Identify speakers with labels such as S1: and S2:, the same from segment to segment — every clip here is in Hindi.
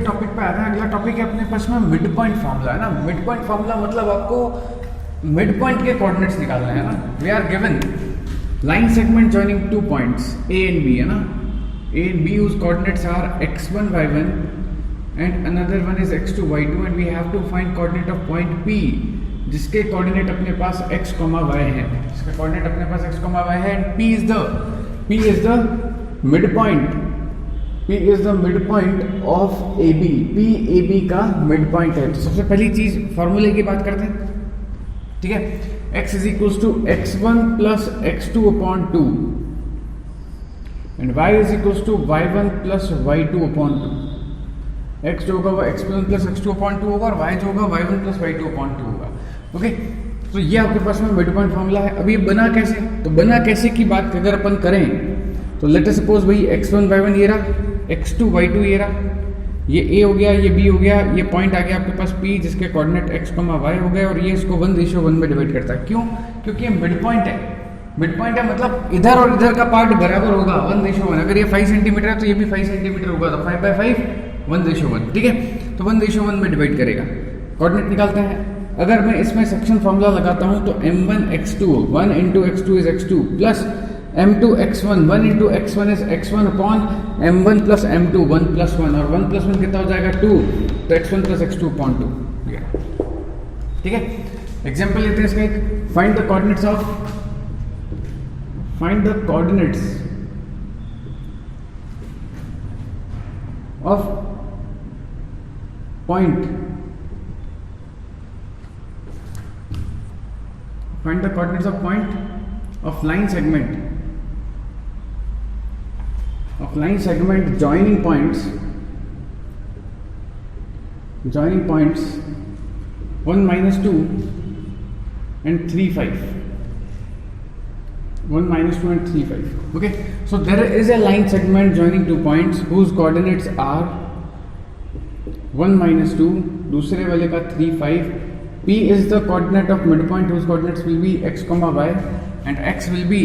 S1: टॉपिक पे आते हैं। अगला टॉपिक है अपने पास में मिड पॉइंट फार्मूला है ना। मिड पॉइंट फार्मूला मतलब आपको मिड पॉइंट के कोऑर्डिनेट्स निकालने हैं ना। We are given line segment joining two points A and B है ना। A and B whose coordinates are x1 y1 and another one is x2 y2 and we have to find coordinate of point P जिसके कोऑर्डिनेट अपने पास x, y है। इसका कोऑर्डिनेट अपने पास x, y है and P is the midpoint। P is the midpoint of AB। P AB का midpoint है। तो सबसे पहली चीज फॉर्मूले की बात करते हैं, ठीक है। x is equals to x1 plus x2 upon 2 and y is equals to y1 plus y2 upon 2। x जो होगा वो x1 plus x2 upon 2 होगा और y जो होगा y1 plus y2 upon 2 होगा। ओके, तो ये आपके पास में मिड पॉइंट फॉर्मूला है। अब ये बना कैसे, तो बना कैसे की बात अगर अपन करें तो लेट अस सपोज भाई x1 y1 ये रहा, x2 y2 ये रहा, ये a हो गया, ये b हो गया, ये पॉइंट आ गया आपके पास p जिसके कोऑर्डिनेट x, y हो गए और ये इसको 1:1 में डिवाइड करता है। क्यों? क्योंकि ये मिड पॉइंट है। मिड पॉइंट है मतलब इधर और इधर का पार्ट बराबर होगा 1:1। अगर ये 5 सेंटीमीटर है तो ये भी 5 सेंटीमीटर होगा, तो 5/5 1:1, ठीक है। तो 1:1 में डिवाइड करेगा। कोऑर्डिनेट निकालते हैं। अगर मैं इसमें सेक्शन फॉर्मूला लगाता हूं तो m1 x2 1 into x2 is x2 plus m2 x1 1 into x1 is x1 upon m1 plus m2 1 plus 1 और 1 plus 1 कितना हो जाएगा 2, तो x1 plus x2 upon 2, ठीक है। एग्जाम्पल लेते हैं इसका एक। Find the coordinates of point find the coordinates of point of line segment joining points 1 minus 2 and 3 5 1 minus 2 and 3 5। okay, so there is a line segment joining two points whose coordinates are 1 minus 2, दूसरे वाले का 3 5। P is the coordinate of midpoint whose coordinates will be x, y and x will be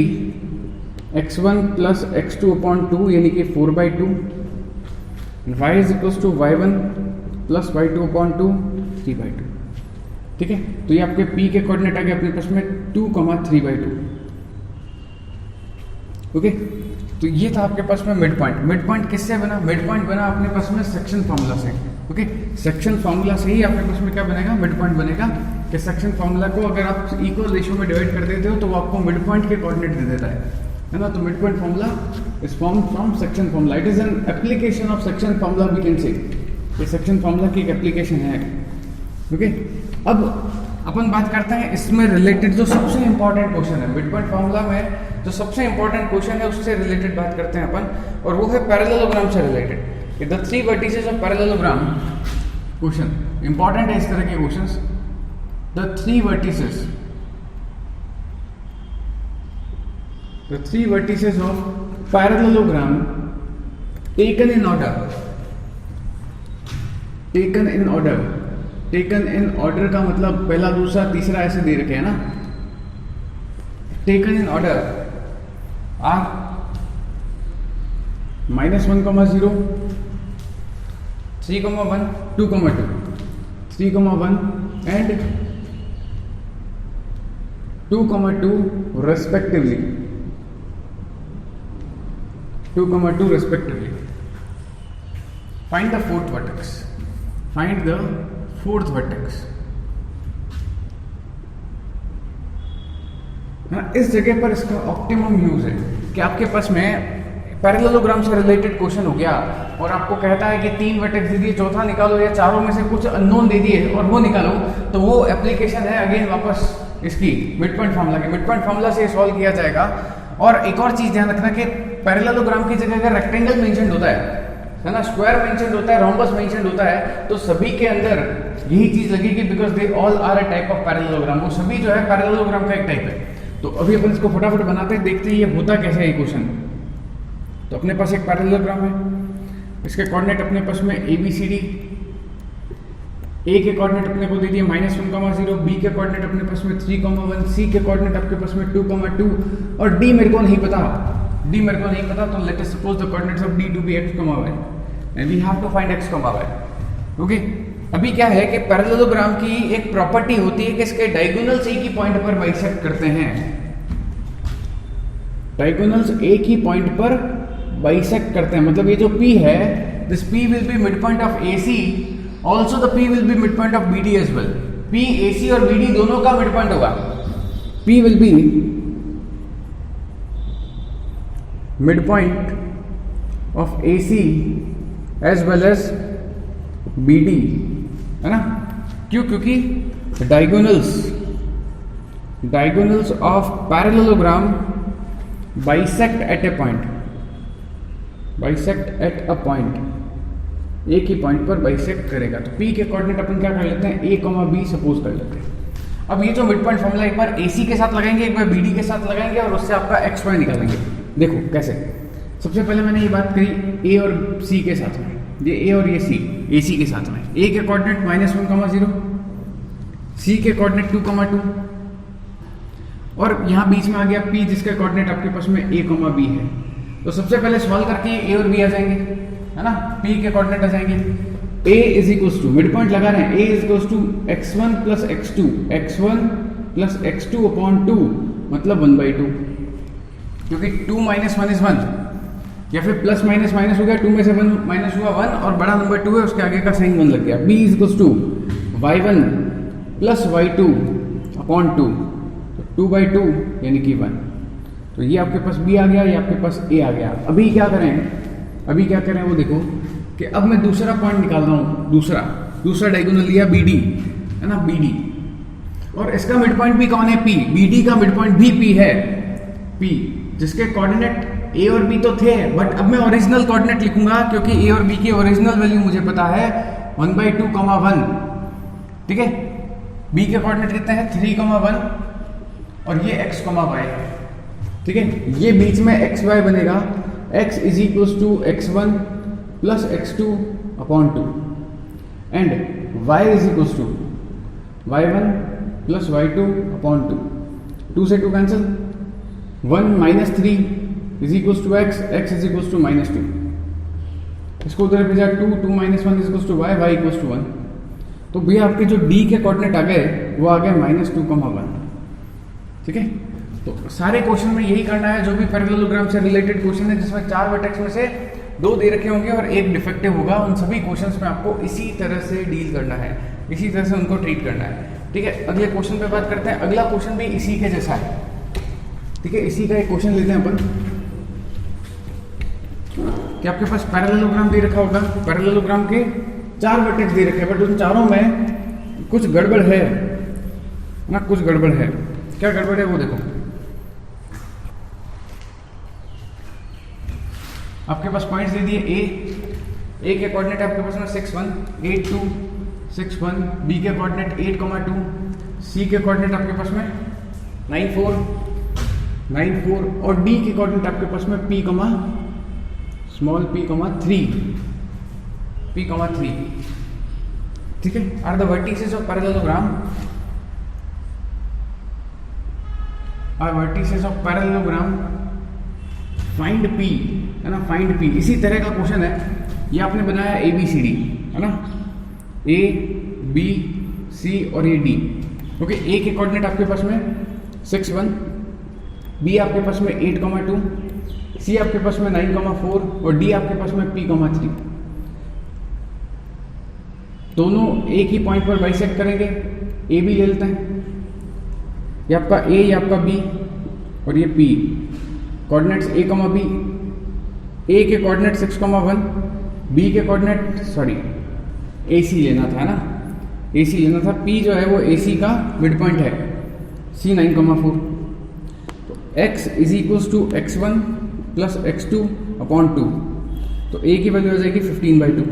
S1: x1 plus x2 upon 2 यानी कि 4/2 and y is equals to y1 plus y2 upon 2 3/2, ठीक है। तो ये आपके P के कोऑर्डिनेट आ गए अपने पास में 2, 3/2। ओके, तो ये था आपके पास में मिड पॉइंट। मिड पॉइंट किससे बना? मिड पॉइंट बना अपने पास में सेक्शन फार्मूला से। ओके, सेक्शन फार्मूला से ही आपके पास में क्या बनेगा? मिड पॉइंट बनेगा। कि सेक्शन फार्मूला को अगर आप इक्वल रेशियो में डिवाइड कर देते हो तो वो आपको मिड पॉइंट के कोऑर्डिनेट दे देता है ना। तो mid point formula is form from section formula. It is an application of section formula we can say. ये सेक्शन फार्मूला की एक एप्लीकेशन है। ओके, अब अपन बात करते हैं इसमें रिलेटेड जो सबसे इंपॉर्टेंट क्वेश्चन है मिड पॉइंट फार्मूला में, जो सबसे इंपॉर्टेंट क्वेश्चन है उससे रिलेटेड बात करते हैं अपन, और वो है पैरेललोग्राम से related. The 3 vertices of parallelogram question important है इस तरह के questions. The 3 vertices of parallelogram taken in order का मतलब पहला, दूसरा, तीसरा ऐसे दे रखे हैं ना। Taken in order are -1, 0 3, 1 2, 2 3, 1 and 2, 2 respectively। 2, 2 respectively। Find the fourth vertex। इस जगह पर इसका ऑप्टिमम यूज है कि आपके पास में पैरेललोग्राम से रिलेटेड क्वेश्चन हो गया और आपको कहता है कि 3 वर्टेक्स दे दिए, चौथा निकालो या चारों में से कुछ अननोन दे दिए और वो निकालो, तो वो एप्लीकेशन है अगेन वापस इसकी मिड पॉइंट फार्मूला की। मिड पॉइंट फार्मूला से सॉल्व किया जाएगा। और एक और चीज ध्यान रखना कि पैरेललोग्राम की जगह अगर रेक्टेंगल मेंशन होता है ना, स्क्वायर मेंशन होता है, रोम्बस मेंशन होता है, तो सभी के अंदर यही चीज लगेगी because they all are a type of parallelogram. वो सभी जो है पैरेललोग्राम का एक टाइप है। तो अभी अपन इसको फटाफट बनाते हैं, देखते हैं ये होता कैसे है ये क्वेश्चन। तो अपने पास एक पैरेललोग्राम है, इसके कोऑर्डिनेट अपने पास में ABCD। ए के कोऑर्डिनेट अपने को दे दिए -1, 0, बी के कोऑर्डिनेट अपने पास में 3, 1, सी के कोऑर्डिनेट आपके पास में 2, 2 और डी मेरे को नहीं पता। तो let us suppose the coordinates of D to be x, y and we have to find x, y। Okay, अभी क्या है कि पैरेललोग्राम की एक प्रॉपर्टी होती है कि इसके डायगोनल्स एक ही पॉइंट पर बाइसेक्ट करते हैं, डायगोनल्स एक ही पॉइंट पर बाइसेक्ट करते हैं। मतलब ये जो P है, this P will be mid point of AC, also the P will be mid point of BD as well. P AC और BD दोनों का मिड पॉइंट होगा। P will be mid point of AC as well as BD, है ना? क्यों? क्योंकि diagonals of parallelogram bisect at a point, bisect at a point, एक ही पॉइंट पर बाइसेक्ट करेगा। तो P के कोऑर्डिनेट अपन क्या कर लेते हैं, A, B सपोज कर लेते हैं। अब ये जो मिड पॉइंट फॉर्मूला एक बार AC के साथ लगाएंगे, एक बार BD के साथ लगाएंगे और उससे आपका XY निकालेंगे। देखो कैसे। सबसे पहले मैंने ये बात करी A और C के साथ में, ये A और ये C AC के साथ में। A के कोऑर्डिनेट -1,0, C के कोऑर्डिनेट 2,2 और यहाँ बीच में आ गया P जिसका कोऑर्डिनेट आपके पास में A, B है। तो सबसे पहले सॉल्व करके A और B आ जाएंगे, है ना? P के कोऑर्डिनेट आ जाएंगे। A is equals to, mid point लगा रहे हैं, A is equals to x1 plus x2, x1 plus x2 upon 2 मतलब 1/2, क्योंकि 2 - 1 इज 1, या फिर प्लस माइनस माइनस हो गया, 2 में से 1 माइनस हुआ 1 और बड़ा नंबर 2 है उसके आगे का साइन 1 लग गया। B is equals to y1 plus y2 upon 2, तो 2/2 यानी कि 1। तो ये आपके पास B आ गया, ये आपके पास A आ गया। अभी क्या करें वो देखो कि अब मैं दूसरा पॉइंट निकाल रहा हूँ, दूसरा डायगोनल लिया BD, है ना? BD, और इसका मिड पॉइंट भी कौन है, P। BD का मिड पॉइंट भी P है, P जिसके कोऑर्डिनेट A और B तो थे, बट अब मैं ओरिजिनल कोऑर्डिनेट लिखूंगा क्योंकि A और B की ओरिजिनल वैल्यू मुझे पता है 1/2, 1। ठीक है, B के कोऑर्डिनेट कितने हैं, 3, 1 और ये x, y। ठीक है, ये बीच में xy बनेगा, x is equals to x1 plus x2 upon 2 and y is equals to y1 plus y2 upon 2। 2 से 2 cancel, 1 - 3 is equals to x is equals to -2। इसको उधर भेजा 2 - 1 is equals to y equals to 1। तो भैया आपके जो D के कोऑर्डिनेट आ गए वो आ गए -2, 1। ठीक है, तो सारे क्वेश्चन में यही करना है, जो भी पैरेललोग्राम से रिलेटेड क्वेश्चन है जिसमें 4 वर्टेक्स में से 2 दे रखे होंगे और एक डिफेक्टिव होगा, उन सभी क्वेश्चंस में आपको इसी तरह से डील करना है, इसी तरह से उनको ट्रीट करना है। ठीक है, अगले क्वेश्चन पे बात करते हैं। अगला क्वेश्चन भी इसी के जैसा है। ठीक है, इसी का एक क्वेश्चन लेते हैं अपन कि आपके पास पैरेललोग्राम दे रखा होगा, पैरेललोग्राम के 4 वर्टेक्स दे रखे हैं, बट उन चारों में कुछ गड़बड़ है ना, कुछ गड़बड़ है। क्या गड़बड़ है वो देखो। आपके पास पॉइंट्स दे दिए A के कोऑर्डिनेट आपके पास में 6, 1, 8, 2, 6, 1, B के कोऑर्डिनेट 8, 2, C के कोऑर्डिनेट आपके पास में 9, 4, 9, 4 और D के कोऑर्डिनेट आपके पास में P, स्मॉल p, 3। ठीक है, are the vertices of parallelogram, find P, है ना? Find P। इसी तरह का क्वेश्चन है, ये आपने बनाया ABCD, है ना? A, B, C और ये D। ओके, A के कोऑर्डिनेट आपके पास में 6, 1, B आपके पास में 8, 2, C आपके पास में 9, 4 और D आपके पास में P, 3। दोनों एक ही पॉइंट पर बाइसेक्ट करेंगे। A भी ले लेते हैं, ये आपका A, ये आपका B और ये P। Coordinates A, B। A के कोऑर्डिनेट 6, 1, B के कोऑर्डिनेट AC लेना था, है ना? AC लेना था। P जो है वो AC का मिड पॉइंट है, C 9, 4। तो x is equals to x1 plus x2 upon 2, तो A की वैल्यू हो जाएगी 15/2।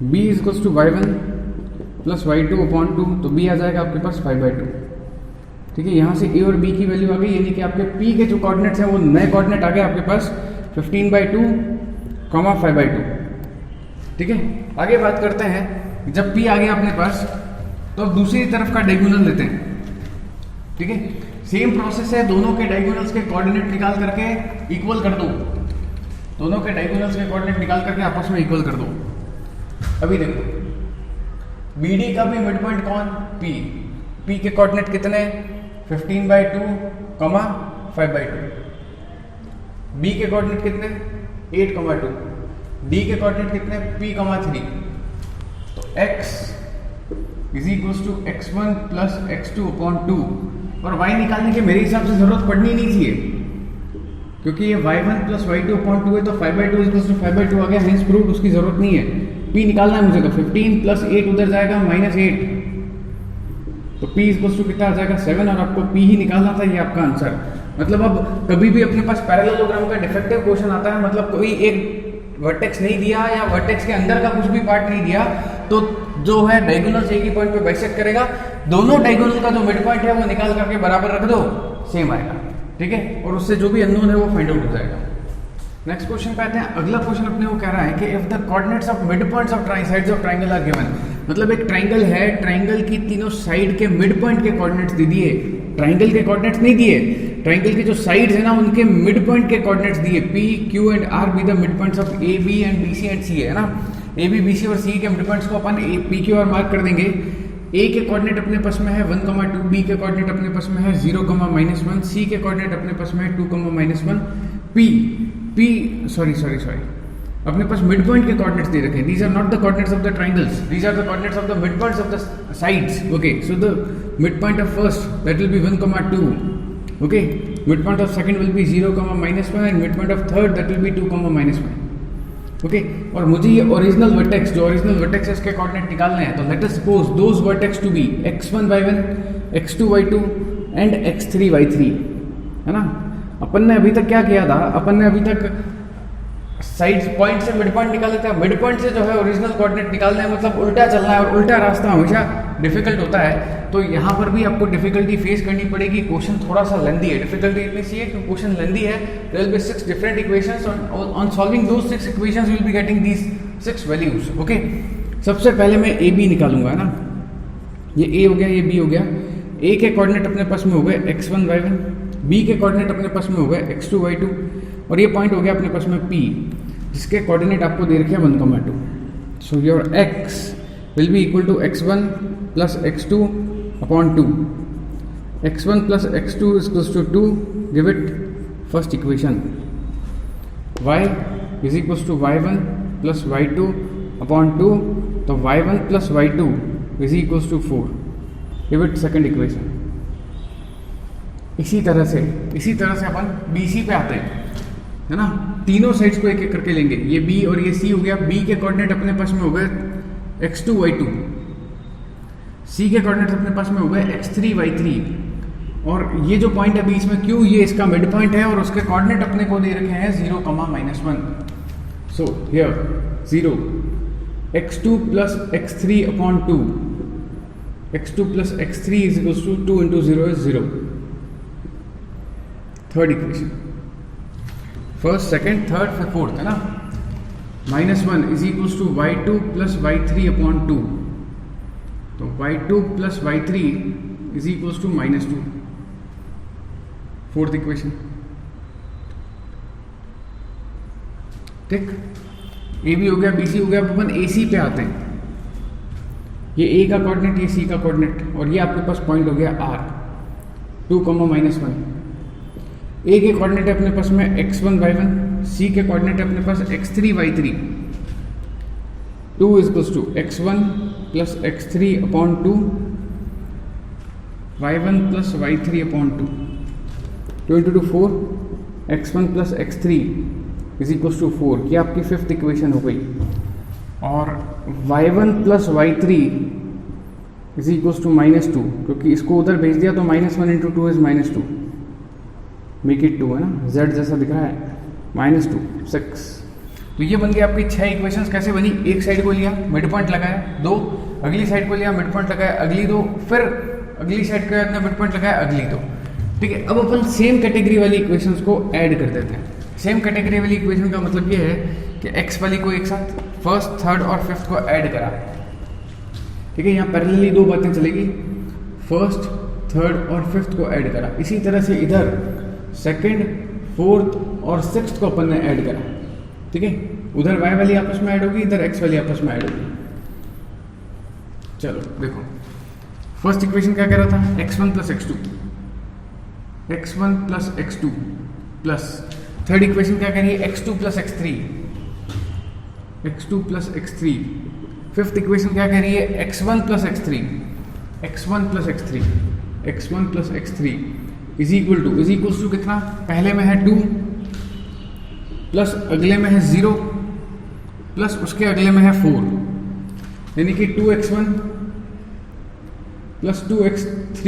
S1: B is equals to y1 plus y2 upon 2, तो B आ जाएगा आपके पास 5/2। ठीक है, यहाँ से A और B की वैल्यू आ गई, यानी कि आपके P के जो कोऑर्डिनेट्स हैं वो नए कोऑर्डिनेट आ गए आपके पास 15/2, 5/2। ठीक है, आगे बात करते हैं। जब P आ गया अपने पास तो अब दूसरी तरफ का डायगोनल लेते हैं। ठीक है, सेम प्रोसेस है, दोनों के डायगोनल्स के कोऑर्डिनेट निकाल करके इक्वल कर दो, दोनों के डायगोनल्स के कोऑर्डिनेट निकाल करके आपस में इक्वल कर दो। अभी देखो BD का भी मिड पॉइंट कौन, P। P के कोऑर्डिनेट कितने, 15/2, 5/2। B के कोऑर्डिनेट कितने, 8,2। D के कोऑर्डिनेट कितने, P, 3। तो x is equals to x1 plus x2/2। और y निकालने की मेरे हिसाब से जरूरत पड़नी नहीं चाहिए, क्योंकि ये y1 प्लस y2/2 है, तो 5/2 इक्वल्स टू 5/2 आ गया, हेंस प्रूव्ड, उसकी जरूरत नहीं है। p निकालना है मुझे, तो 15 प्लस 8 उधर जाएगा -8, तो p इक्वल्स टू कितना आ जाएगा 7, और आपको p ही निकालना था, ये आपका आंसर। मतलब अब कभी भी अपने पास पैरेललोग्राम का डिफेक्टिव क्वेश्चन आता है, मतलब कोई एक वर्टेक्स नहीं दिया या वर्टेक्स के अंदर का कुछ भी पार्ट नहीं दिया, तो जो है डायगोनल एक ही पॉइंट पे बाइसेक्ट करेगा, दोनों डायगोनल का जो मिड पॉइंट है वो निकाल करके बराबर रख दो, सेम आएगा, ठीक है, और उससे जो भी अननोन है वो फाइंड आउट हो जाएगा। नेक्स्ट क्वेश्चन पे आते हैं। अगला क्वेश्चन अपने को कह रहा है कि if the coordinates of mid points of sides of triangle are given, मतलब एक ट्राइंगल है, ट्राइंगल की तीनों साइड के मिड पॉइंट के कोऑर्डिनेट्स दे दिए, ट्राइंगल के कोऑर्डिनेट्स नहीं दिए, ट्राइंगल की जो साइड्स है ना उनके मिड पॉइंट के कोऑर्डिनेट्स दिए, P, Q and R be the mid points of A, B and B, C and C है ना। A, B, B, C और C के मिड पॉइंट्स को अपन P, Q और मार्क कर देंगे। A के कोऑर्डिनेट अपने पास में है 1,2, B के कोऑर्डिनेट अपने पास में है 0,-1, C के कोऑर्डिनेट अपने पास में है 2,-1, अपने पास मिड पॉइंट के कोऑर्डिनेट्स दे रखे हैं। These are not the coordinates of the triangles, these are the coordinates of the mid points of the sides. Okay, so the mid point of first that will be 1,2, okay, mid point of second will be 0,-1 and mid point of third that will be 2,-1, okay. और मुझे ये ओरिजिनल वर्टेक्स, जो ओरिजिनल वर्टेक्स है इसके कोऑर्डिनेट निकालने हैं, तो let us suppose those vertex to be x1y1, x2y2 and x3y3, है ना। अपन ने अभी तक क्या किया था, अपन ने अभी तक साइड पॉइंट से मिड पॉइंट निकाले थे, मिड पॉइंट से जो है ओरिजिनल कोऑर्डिनेट निकालना है, मतलब उल्टा चलना है, और उल्टा रास्ता हमेशा डिफिकल्ट होता है, तो यहाँ पर भी आपको डिफिकल्टी फेस करनी पड़ेगी। क्वेश्चन थोड़ा सा लेंदी है, डिफिकल्टी इतनी सी है कि क्वेश्चन लेंदी है। There will be 6 different equations, on solving those 6 equations you will be getting these 6 values, okay. सबसे पहले मैं ए बी निकालूंगा, है ना, ये ए हो गया, ये बी हो गया। ए के कोऑर्डिनेट अपने पास में हो गए x1y1, बी के कोऑर्डिनेट अपने पास में हो गए x2y2, और ये पॉइंट हो गया अपने पास में P, जिसके कोऑर्डिनेट आपको दे रखे हैं 1,2। So your x will be equal to x1 plus x2/2, x1 plus x2 is equals to 2, give it first equation. y is equals to y1 plus y2/2, तो y1 plus y2 is equals to 4, give it second equation. इसी तरह से अपन BC पे आते हैं, है ना। तीनों साइड्स को एक एक करके लेंगे, ये B और ये C हो गया। B के कोऑर्डिनेट अपने पास में हो गए x2y2, C के कोऑर्डिनेट अपने पास में हो गए x3y3, और ये जो पॉइंट है बीच में Q, ये इसका मिड पॉइंट है, और उसके कोऑर्डिनेट अपने को दे रखे हैं 0,-1। So here 0, x2 plus x3/2, x2 plus x3 is equals to 2 into 0 is 0। Third equation, first, second, third, फिर फोर्थ, है ना। -1 is equals to y2 plus y3/2, तो y2 plus y3 is equals to -2, fourth equation, ठीक। ए बी हो गया, बी सी हो गया। अपन ए सी पे आते हैं, ये ए का कोऑर्डिनेट, ये सी का कोऑर्डिनेट, और ये आपके पास पॉइंट हो गया R, 2,-1। ए के कोऑर्डिनेट है अपने पास में x1y1, सी के कोऑर्डिनेट है अपने पास x3y3, 2 is equals to x1 plus x3/2, y1 plus y3/2, 2 into 4, x1 plus x3 is equals to 4, ये आपकी फिफ्थ इक्वेशन हो गई। और y1 plus y3 is equals to -2, क्योंकि इसको उधर भेज दिया तो -1 into 2 इज -2, मेक इट 2, है ना, z जैसा दिख रहा है, -2, 6। तो ये बन गई आपकी 6 इक्वेशंस। कैसे बनी, एक साइड को लिया, मिड पॉइंट लगाया 2, अगली साइड को लिया, मिड पॉइंट लगाया अगली 2, फिर अगली साइड को अपना मिड पॉइंट लगाया अगली 2, ठीक है। अब अपन सेम कैटेगरी वाली इक्वेशंस को ऐड कर देते हैं। सेम कैटेगरी वाली इक्वेशन का मतलब ये है कि x वाली को एक साथ फर्स्ट, थर्ड और फिफ्थ को ऐड करा, ठीक है। यहाँ पैरेलली दो बातें चलेगी, फर्स्ट, थर्ड और फिफ्थ को ऐड करा। इसी तरह से इधर सेकंड, फोर्थ और सिक्स्थ को अपन ने ऐड करा, ठीक है। उधर y वाली आपस में ऐड होगी, इधर x वाली आपस में ऐड होगी। चलो देखो, फर्स्ट इक्वेशन क्या कह रहा था, x1 plus x2, x1 plus x2 plus third equation क्या कह रही है, x2 plus x3, x2 plus x3। Fifth equation क्या कह रही है, x1 plus x3, x1 plus x3, x1 plus x3 is equals to कितना, पहले में है 2 प्लस अगले में है 0 प्लस उसके अगले में है 4, यानी कि 2x1 plus 2x3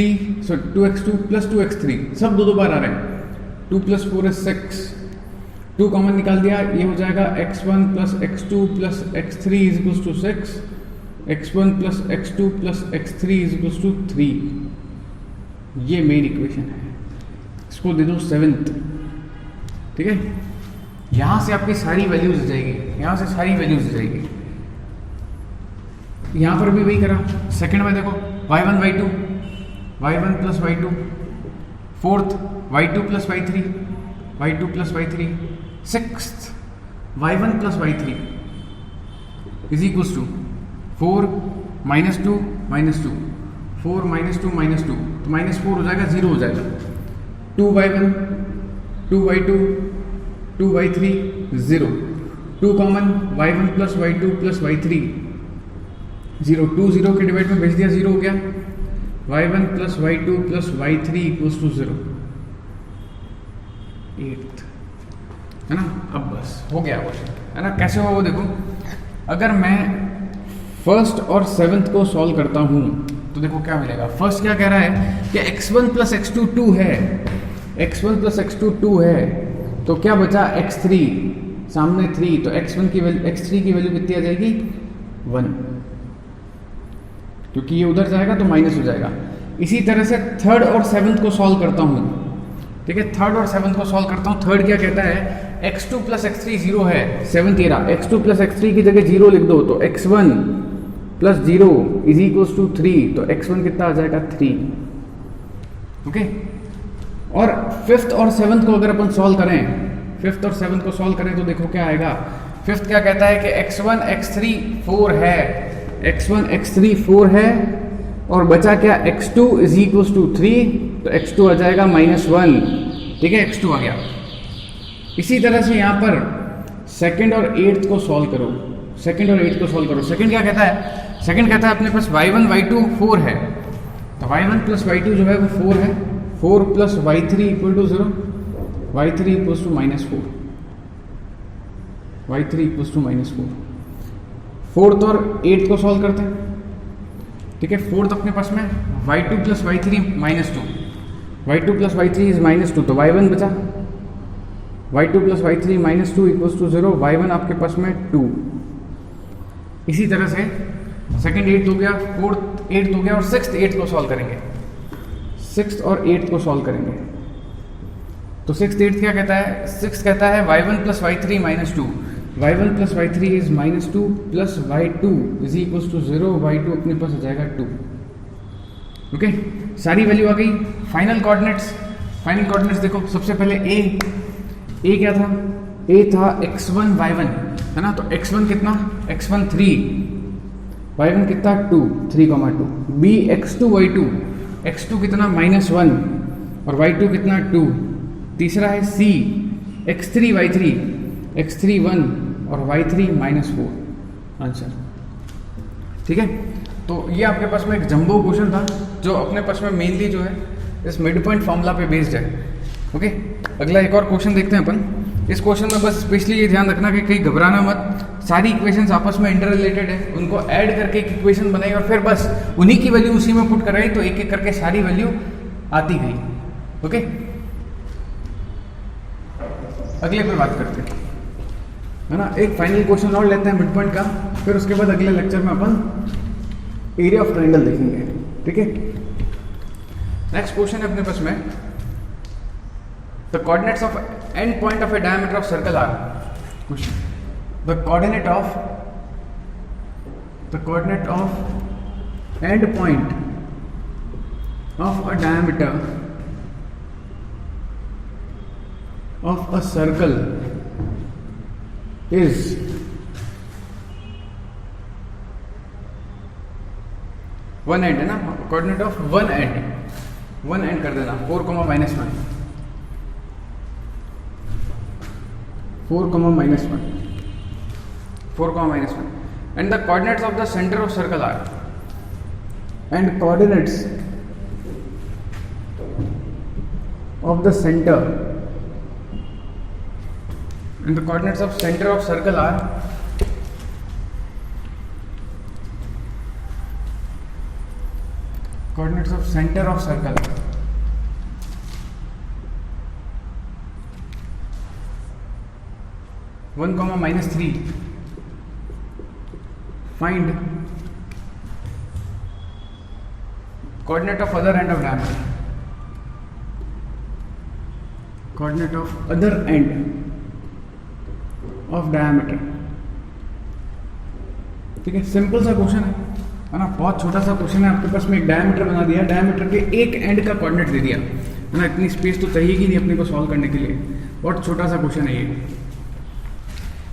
S1: 2x2 plus 2x3 सब दो बार आ रहे हैं। 2 प्लस 4 इज 6, 2 कॉमन निकाल दिया, ये हो जाएगा x1 plus x2 plus x3 is equals to 6, x1 plus x2 plus x3 is equals to 3। ये मेन इक्वेशन है, इसको दे दो 7th। ठीक है, यहां से आपकी सारी वैल्यूज आ जाएगी, यहां से सारी वैल्यूज आ जाएगी। यहां पर भी वही करा, सेकंड में देखो y1 y2, y1 plus y2, fourth y2 plus y3, y2 plus y3, sixth y1 plus y3 is equals to 4 minus 2 minus 2, 4 minus 2 minus 2, तो माइनस 4 हो जाएगा, 0 हो जाएगा। 2y1 2y2 2y3 0, 2 common y1 plus y2 plus y3 0, 2 0 के डिवाइड में भेज दिया, 0 हो गया। y1 plus y2 plus y3 equals to 0, 8th है ना। अब बस हो गया क्वेश्चन, है ना। कैसे हुआ वो देखो, अगर मैं फर्स्ट और 7th को सॉल्व करता हूं तो देखो क्या मिलेगा। फर्स्ट क्या कह रहा है कि x1 प्लस x2 2 है, x1 प्लस x2 2 है, तो क्या बचा x3, सामने 3, तो x1 की वैल्यू x3 की वैल्यू कितनी आ जाएगी, 1, क्योंकि ये उधर जाएगा तो माइनस हो जाएगा। इसी तरह से थर्ड और 7th को सॉल्व करता हूं, ठीक है, थर्ड और 7th को सॉल्व करता हूं। थर्ड क्या कहता है, x2 प्लस x3 0 है, 7th ये रहा, x2 प्लस x3 की जगह 0 लिख दो, तो x1 plus 0 is equals to 3, तो x1 कितना आ जाएगा, 3। ओके, और 5th और 7th को अगर अपन सॉल्व करें, 5th और 7th को सॉल्व करें तो देखो क्या आएगा। 5th क्या कहता है कि x1 x3 4 है, x1 x3 4 है, और बचा क्या, x2 इज इक्वल्स टू 3, तो x2 आ जाएगा -1, ठीक है, x2 आ गया। इसी तरह से यहाँ पर सेकंड और 8th को सॉल्व करो, सेकंड और 8th को सॉल्व करो। सेकंड क्या कहता है, सेकंड कहता है अपने पास y1 y2 4 है, तो y1 प्लस y2 जो है वो 4 है, 4 plus y3 equal to 0, y3 equals to -4, y3 equals to -4। Fourth और 8th को सॉल्व करते हैं, ठीक है। फोर्थ अपने पास में y2 plus y3 -2, y2 plus y3 is -2, तो y1 बचा, y2 plus y3 -2 equals to 0, y1 आपके पास में 2। इसी तरह से सेकंड 8th हो गया, फोर्थ 8th हो गया, और 6th 8th को सॉल्व करेंगे, 6th और 8th को सॉल्व करेंगे। तो 6th 8th क्या कहता है, 6th कहता है y1 plus y3 -2, y1 plus y3 is -2 plus y2 is equals to 0, y2 अपने पास आ जाएगा 2। ओके, सारी वैल्यू आ गई। फाइनल कोऑर्डिनेट्स देखो, सबसे पहले a क्या था, a था x1 y1, है ना, तो x1 कितना, x1 3, y1 कितना 2, 3,2, b x2 y2, x2 कितना -1 और y2 कितना 2। तीसरा है c x3 y3, x3 1 और y3 -4, आंसर। ठीक है, तो ये आपके पास में एक जंबो क्वेश्चन था जो अपने पास में मेनली जो है इस मिड पॉइंट फॉर्मूला पे बेस्ड है। ओके, अगला एक और क्वेश्चन देखते हैं अपन। इस क्वेश्चन में बस स्पेशली ये ध्यान रखना कि कहीं घबराना मत, सारी इक्वेशंस आपस में इंटर रिलेटेड है, उनको ऐड करके एक इक्वेशन बनाई और फिर बस उन्हीं की वैल्यू उसी में पुट कराई, तो एक एक करके सारी वैल्यू आती गई। ओके, अगले पे बात करते हैं, है ना। एक फाइनल क्वेश्चन और लेते हैं मिड पॉइंट का, फिर उसके बाद अगले लेक्चर में अपन एरिया ऑफ ट्रायंगल देखेंगे। ठीक है, नेक्स्ट क्वेश्चन है अपने पास में, the coordinates of end point of a diameter of circle are, the coordinate of end point of a diameter of a circle is one end है ना, कोऑर्डिनेट ऑफ वन एंड कर देना 4, -1 4, -1 and the coordinates of the center of circle are, and coordinates of the center and the coordinates of center of circle are coordinates of center of circle 1, -3. Find coordinate of other end of diameter. Coordinate of other end of diameter. ठीक है, सिंपल सा क्वेश्चन है ना, बहुत छोटा सा क्वेश्चन है। आपके पास में एक डायमीटर बना दिया, डायमीटर के एक एंड का कोऑर्डिनेट दे दिया है ना, इतनी स्पेस तो चाहिए ही नहीं अपने को सॉल्व करने के लिए। बहुत छोटा सा क्वेश्चन है ये।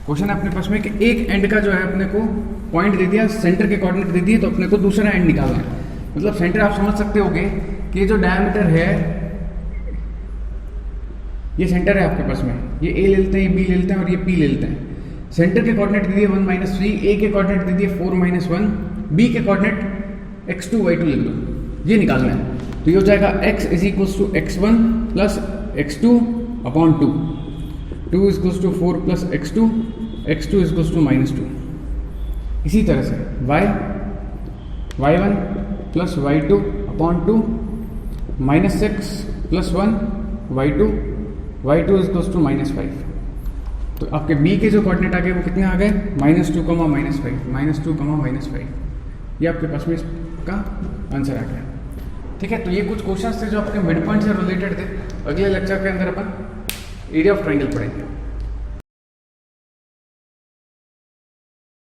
S1: क्वेश्चन है अपने पास में कि एक एंड का जो है अपने को पॉइंट दे दिया, सेंटर के कोऑर्डिनेट दे दिए, तो अपने को दूसरा एंड निकालना है। मतलब सेंटर आप समझ सकते होगे कि जो डायमीटर है ये सेंटर है आपके पास में, ये ए ले लेते हैं, ये बी ले लेते हैं और ये पी ले लेते हैं। सेंटर के कोऑर्डिनेट दे दिए 1 -3, ए के कोऑर्डिनेट दे दिए 4 -1, बी के कोऑर्डिनेट x2 y2 लिख दो, ये निकालना है। तो ये हो जाएगा x = x1 + x2 upon 2, 2 = 4 + x2, x2 = -2। इसी तरह से y1 + y2 अपॉन 2, -6 + 1 y2 = -5। तो आपके b के जो कोऑर्डिनेट आ गए वो कितने आ गए, -2, -5, ये आपके पास में इसका आंसर आ गया। ठीक है, तो ये कुछ क्वेश्चंस थे जो आपके मिड पॉइंट से रिलेटेड थे। अगले लेक्चर के अंदर अपन एरिया ऑफ ट्रायंगल पढ़ेंगे।